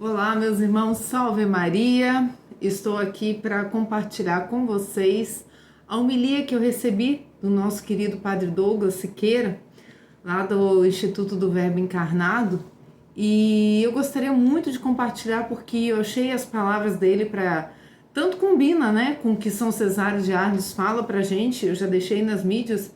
Olá, meus irmãos, salve Maria! Estou aqui para compartilhar com vocês a homilia que eu recebi do nosso querido Padre Douglas Siqueira, lá do Instituto do Verbo Encarnado, e eu gostaria muito de compartilhar porque eu achei as palavras dele para tanto combina, né, com o que São Cesário de Arles fala para gente. Eu já deixei nas mídias,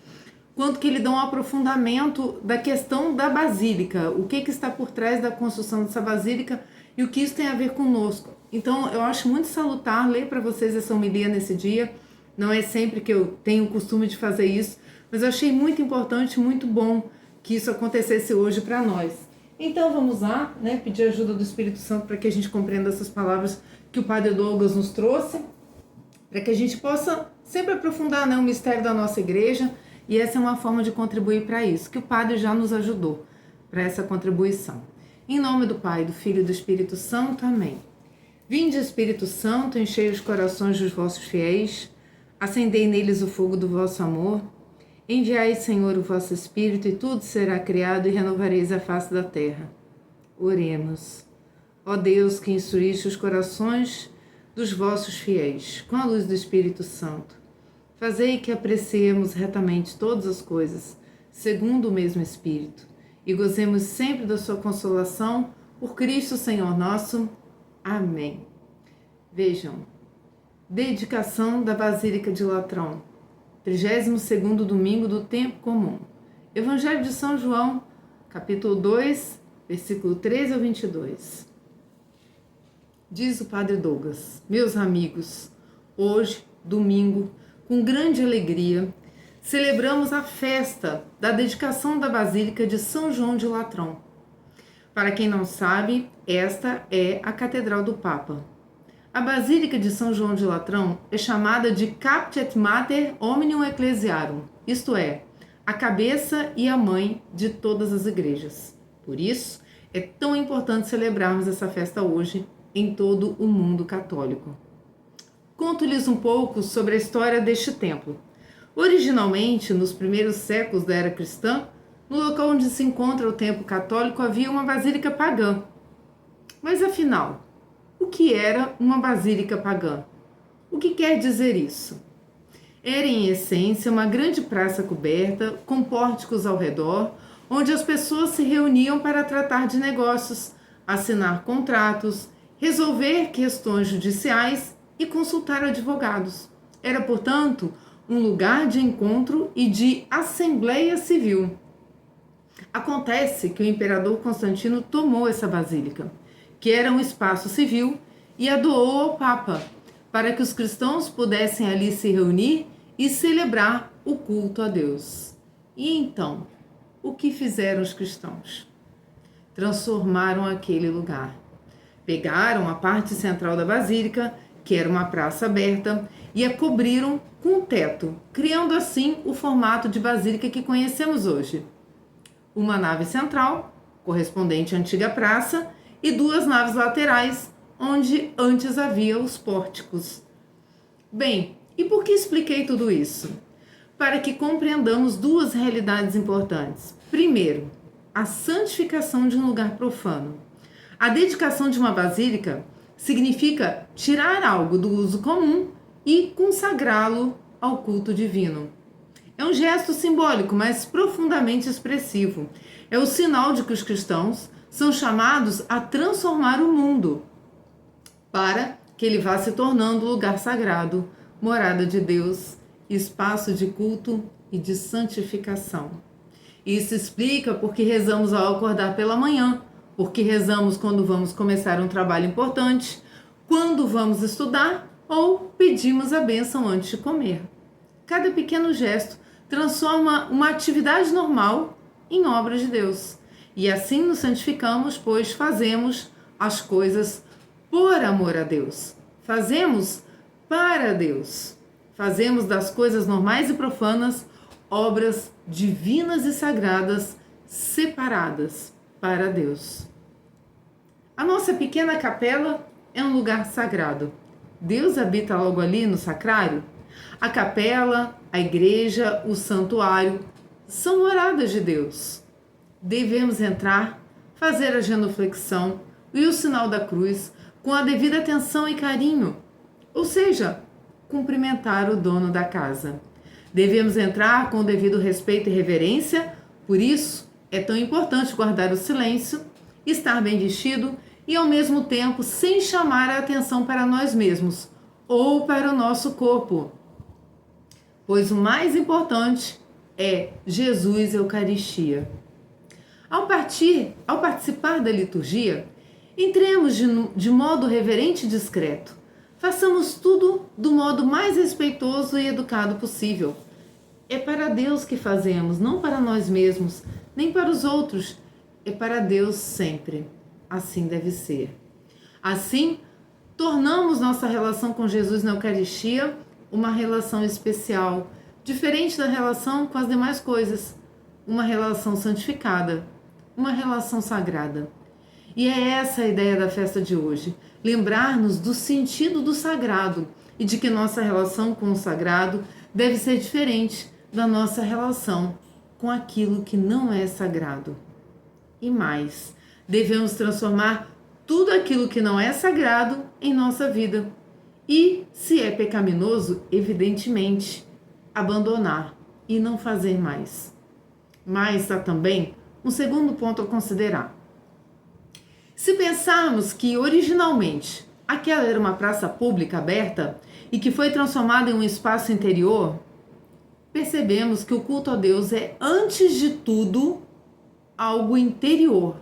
quanto que ele dá um aprofundamento da questão da basílica, o que está por trás da construção dessa basílica e o que isso tem a ver conosco. Então eu acho muito salutar ler para vocês essa homilia nesse dia. Não é sempre que eu tenho o costume de fazer isso, mas eu achei muito importante, muito bom que isso acontecesse hoje para nós. Então vamos lá, né, pedir a ajuda do Espírito Santo para que a gente compreenda essas palavras que o Padre Douglas nos trouxe, para que a gente possa sempre aprofundar, né, o mistério da nossa igreja. E essa é uma forma de contribuir para isso, que o Padre já nos ajudou para essa contribuição. Em nome do Pai, do Filho e do Espírito Santo. Amém. Vinde, Espírito Santo, enchei os corações dos vossos fiéis, acendei neles o fogo do vosso amor. Enviai, Senhor, o vosso Espírito, e tudo será criado, e renovareis a face da terra. Oremos. Ó Deus, que instruíste os corações dos vossos fiéis com a luz do Espírito Santo, fazei que apreciemos retamente todas as coisas, segundo o mesmo Espírito, e gozemos sempre da sua consolação, por Cristo Senhor nosso. Amém. Vejam, dedicação da Basílica de Latrão, 32º domingo do tempo comum. Evangelho de São João, capítulo 2, versículo 13 ao 22. Diz o Padre Douglas: meus amigos, hoje, domingo, com grande alegria, celebramos a festa da dedicação da Basílica de São João de Latrão. Para quem não sabe, esta é a Catedral do Papa. A Basílica de São João de Latrão é chamada de Caput Mater Omnium Ecclesiarum, isto é, a cabeça e a mãe de todas as igrejas. Por isso, é tão importante celebrarmos essa festa hoje em todo o mundo católico. Conto-lhes um pouco sobre a história deste templo. Originalmente, nos primeiros séculos da era cristã, no local onde se encontra o templo católico havia uma basílica pagã. Mas afinal, o que era uma basílica pagã? O que quer dizer isso? Era, em essência, uma grande praça coberta, com pórticos ao redor, onde as pessoas se reuniam para tratar de negócios, assinar contratos, resolver questões judiciais e consultar advogados. Era, portanto, um lugar de encontro e de assembleia civil. Acontece que o imperador Constantino tomou essa basílica, que era um espaço civil, e a doou ao Papa, para que os cristãos pudessem ali se reunir e celebrar o culto a Deus. E então, o que fizeram os cristãos? Transformaram aquele lugar. Pegaram a parte central da basílica, que era uma praça aberta, e a cobriram com um teto, criando assim o formato de basílica que conhecemos hoje. Uma nave central, correspondente à antiga praça, e duas naves laterais, onde antes havia os pórticos. Bem, e por que expliquei tudo isso? Para que compreendamos duas realidades importantes. Primeiro, a santificação de um lugar profano. A dedicação de uma basílica significa tirar algo do uso comum e consagrá-lo ao culto divino. É um gesto simbólico, mas profundamente expressivo. É o sinal de que os cristãos são chamados a transformar o mundo, para que ele vá se tornando lugar sagrado, morada de Deus, espaço de culto e de santificação. Isso explica porque rezamos ao acordar pela manhã, porque rezamos quando vamos começar um trabalho importante, quando vamos estudar ou pedimos a bênção antes de comer. Cada pequeno gesto transforma uma atividade normal em obra de Deus. E assim nos santificamos, pois fazemos as coisas por amor a Deus. Fazemos para Deus. Fazemos das coisas normais e profanas obras divinas e sagradas separadas para Deus. A nossa pequena capela é um lugar sagrado. Deus habita logo ali no sacrário. A capela, a igreja, o santuário são moradas de Deus. Devemos entrar, fazer a genuflexão, e o sinal da cruz com a devida atenção e carinho, ou seja, cumprimentar o dono da casa. Devemos entrar com o devido respeito e reverência, por isso é tão importante guardar o silêncio, estar bem vestido e ao mesmo tempo sem chamar a atenção para nós mesmos ou para o nosso corpo. Pois o mais importante é Jesus Eucaristia. Ao participar da liturgia, entremos de modo reverente e discreto. Façamos tudo do modo mais respeitoso e educado possível. É para Deus que fazemos, não para nós mesmos, nem para os outros. É para Deus sempre. Assim deve ser. Assim, tornamos nossa relação com Jesus na Eucaristia uma relação especial, diferente da relação com as demais coisas, uma relação santificada, uma relação sagrada. E é essa a ideia da festa de hoje, lembrar-nos do sentido do sagrado e de que nossa relação com o sagrado deve ser diferente da nossa relação com aquilo que não é sagrado. E mais, devemos transformar tudo aquilo que não é sagrado em nossa vida. E, se é pecaminoso, evidentemente, abandonar e não fazer mais. Mas há também um segundo ponto a considerar. Se pensarmos que originalmente aquela era uma praça pública aberta e que foi transformada em um espaço interior, percebemos que o culto a Deus é, antes de tudo, algo interior.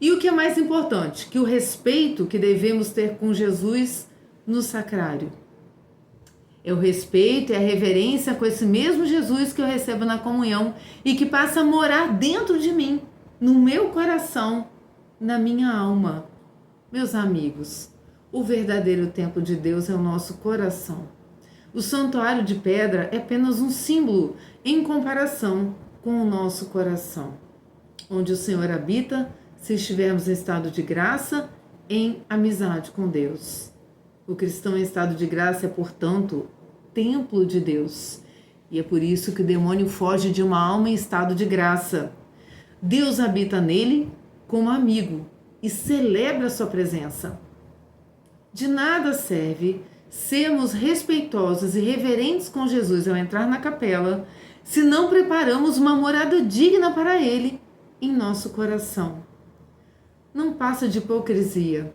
E o que é mais importante, que o respeito que devemos ter com Jesus no sacrário. É o respeito e a reverência com esse mesmo Jesus que eu recebo na comunhão e que passa a morar dentro de mim, no meu coração, na minha alma. Meus amigos, o verdadeiro templo de Deus é o nosso coração. O santuário de pedra é apenas um símbolo em comparação com o nosso coração, onde o Senhor habita se estivermos em estado de graça, em amizade com Deus. O cristão em estado de graça é, portanto, templo de Deus. E é por isso que o demônio foge de uma alma em estado de graça. Deus habita nele como amigo e celebra a sua presença. De nada serve sermos respeitosos e reverentes com Jesus ao entrar na capela, se não preparamos uma morada digna para ele em nosso coração. Não passa de hipocrisia,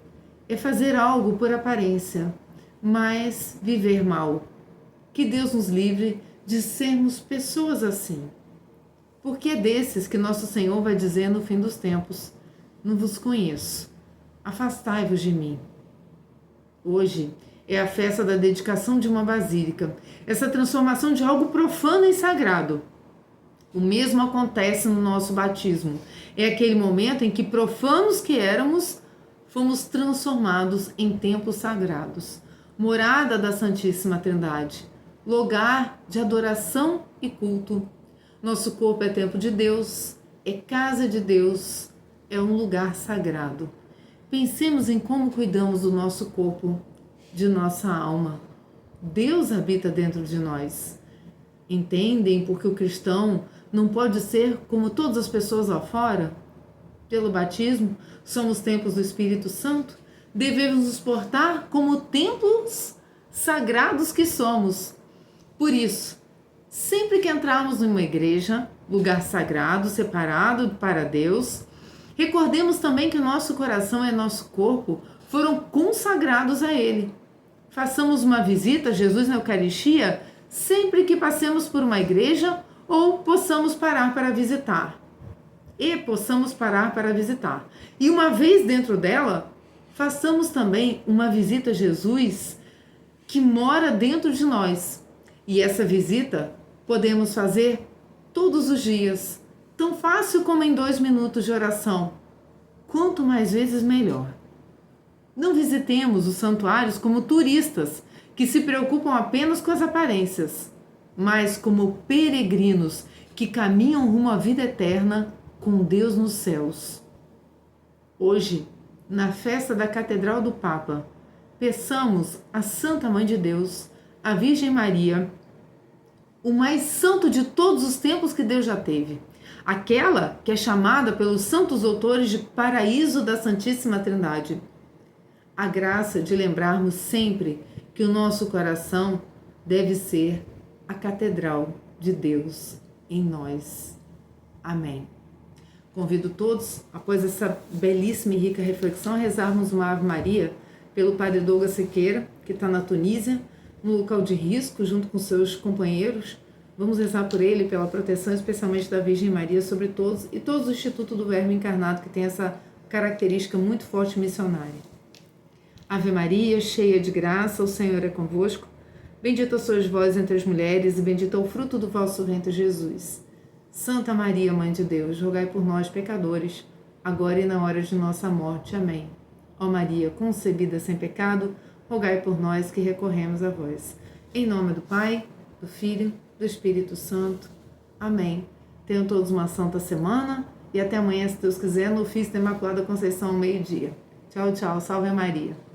é fazer algo por aparência, mas viver mal. Que Deus nos livre de sermos pessoas assim. Porque é desses que nosso Senhor vai dizer no fim dos tempos: não vos conheço, afastai-vos de mim. Hoje é a festa da dedicação de uma basílica, essa transformação de algo profano em sagrado. O mesmo acontece no nosso batismo. É aquele momento em que, profanos que éramos, fomos transformados em templos sagrados, morada da Santíssima Trindade, lugar de adoração e culto. Nosso corpo é templo de Deus, é casa de Deus, é um lugar sagrado. Pensemos em como cuidamos do nosso corpo, de nossa alma. Deus habita dentro de nós. Entendem porque o cristão não pode ser como todas as pessoas lá fora? Pelo batismo, somos templos do Espírito Santo. Devemos nos portar como templos sagrados que somos. Por isso, sempre que entrarmos em uma igreja, lugar sagrado, separado para Deus, recordemos também que nosso coração e nosso corpo foram consagrados a Ele. Façamos uma visita a Jesus na Eucaristia sempre que passemos por uma igreja ou possamos parar para visitar. E uma vez dentro dela, façamos também uma visita a Jesus que mora dentro de nós. E essa visita podemos fazer todos os dias, tão fácil como em 2 minutos de oração. Quanto mais vezes, melhor. Não visitemos os santuários como turistas que se preocupam apenas com as aparências, mas como peregrinos que caminham rumo à vida eterna com Deus nos céus. Hoje, na festa da Catedral do Papa, peçamos à Santa Mãe de Deus, a Virgem Maria, o mais santo de todos os tempos que Deus já teve, aquela que é chamada pelos santos autores de paraíso da Santíssima Trindade. A graça de lembrarmos sempre que o nosso coração deve ser a catedral de Deus em nós. Amém. Convido todos, após essa belíssima e rica reflexão, a rezarmos uma Ave Maria pelo Padre Douglas Siqueira, que está na Tunísia, no local de risco, junto com seus companheiros. Vamos rezar por ele, pela proteção especialmente da Virgem Maria sobre todos e todos o Instituto do Verbo Encarnado, que tem essa característica muito forte missionária. Ave Maria, cheia de graça, o Senhor é convosco. Bendita sois vós entre as mulheres e bendito é o fruto do vosso ventre, Jesus. Santa Maria, Mãe de Deus, rogai por nós, pecadores, agora e na hora de nossa morte. Amém. Ó Maria, concebida sem pecado, rogai por nós que recorremos a vós. Em nome do Pai, do Filho, do Espírito Santo. Amém. Tenham todos uma santa semana e até amanhã, se Deus quiser, no ofício da Imaculada Conceição, ao meio-dia. Tchau, tchau. Salve Maria.